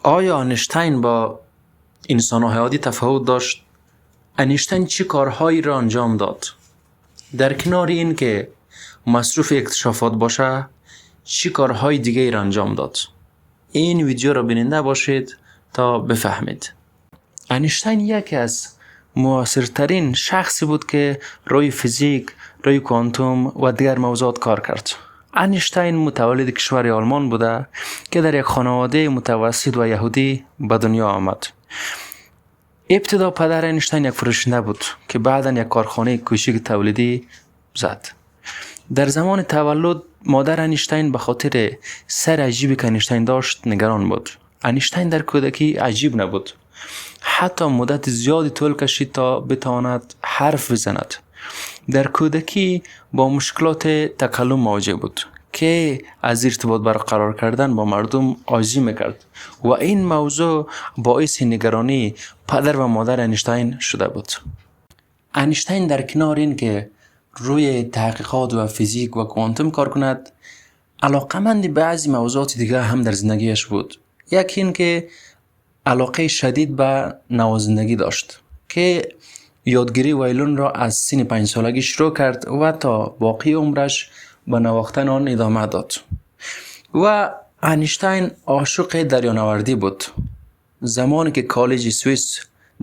آیا انیشتین با انسان‌های عادی تفاوت داشت؟ انیشتین چه کارهایی را انجام داد؟ در کنار این که مصروف اکتشافات باشه، چه کارهای دیگه را انجام داد؟ این ویدیو را بیننده باشید تا بفهمید. انیشتین یکی از موثرترین شخصی بود که روی فیزیک، روی کوانتوم و دیگر موضوعات کار کرد. انیشتین متولد کشور آلمان بوده که در یک خانواده متوسط و یهودی به دنیا آمد. ابتدا پدر انیشتین یک فروشنده بود که بعدا یک کارخانه کوچک تولیدی زد. در زمان تولد مادر انیشتین به خاطر سر عجیبی که انیشتین داشت نگران بود. انیشتین در کودکی عجیب نبود. حتی مدت زیادی طول کشید تا بتواند حرف بزند. در کودکی با مشکلات تکلم مواجه بود که از ارتباط برقرار کردن با مردم عاجزی میکرد و این موضوع باعث نگرانی پدر و مادر انیشتین شده بود. انیشتین در کنار این که روی تحقیقات و فیزیک و کوانتوم کار کند، علاقمند بعضی موضوعات دیگه هم در زندگیش بود. یکی این که علاقه شدید به نوازندگی داشت که یادگیری ویولون را از سن 5 سالگی شروع کرد و تا باقی عمرش به نواختن آن ادامه داد. و انیشتین عاشق دریانوردی بود. زمانی که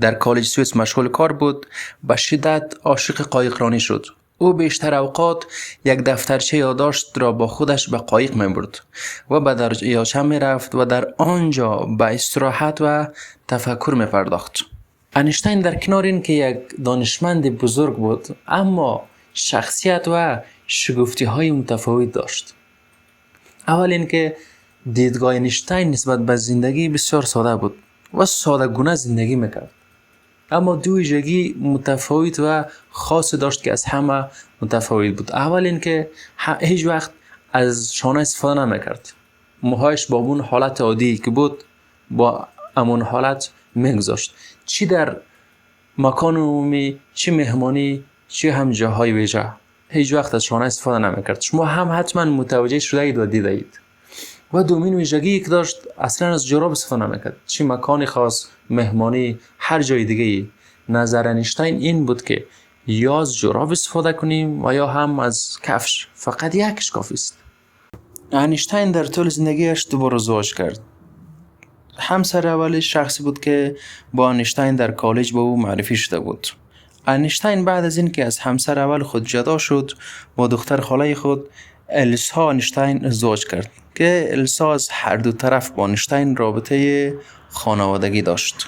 در کالج سوئیس مشغول کار بود، به شدت عاشق قایقرانی شد. او بیشتر اوقات یک دفترچه یادداشت را با خودش به قایق می‌برد و به دریاچه می‌رفت و در آنجا به استراحت و تفکر می‌پرداخت. انیشتین در کنار این که یک دانشمند بزرگ بود، اما شخصیت و شگفتی‌های متفاوت داشت. اول اینکه دیدگاه انیشتین نسبت به زندگی بسیار ساده بود و ساده‌گونه زندگی می‌کرد. اما دو ویژگی متفاوت و خاص داشت که از همه متفاوت بود. اول اینکه هیچ وقت از شانه استفاده نمی‌کرد. موهایش با اون حالت عادی که بود با همون حالت میگذاشت. چی در مکان عمومی، چی مهمانی، چی هم جاهای ویژه، هیچ وقت از شانه استفاده نمی‌کرد. شما هم حتما متوجه شده اید و دیده اید. و دومین ویژگی که داشت، اصلا از جوراب استفاده نمی‌کرد. چی مکان خاص، مهمانی، هر جای دیگه. نظر انیشتین این بود که یا از جوراب استفاده کنیم و یا هم از کفش. فقط یکش کافی است. انیشتین در طول زندگیش 2 بار ازدواج کرد. همسر اولش شخصی بود که با انیشتین در کالج با او معرفی شده بود. انیشتین بعد از این که از همسر اول خود جدا شد، با دختر خاله خود السا انیشتین ازدواج کرد که السا از هر دو طرف با انیشتین رابطه خانوادگی داشت.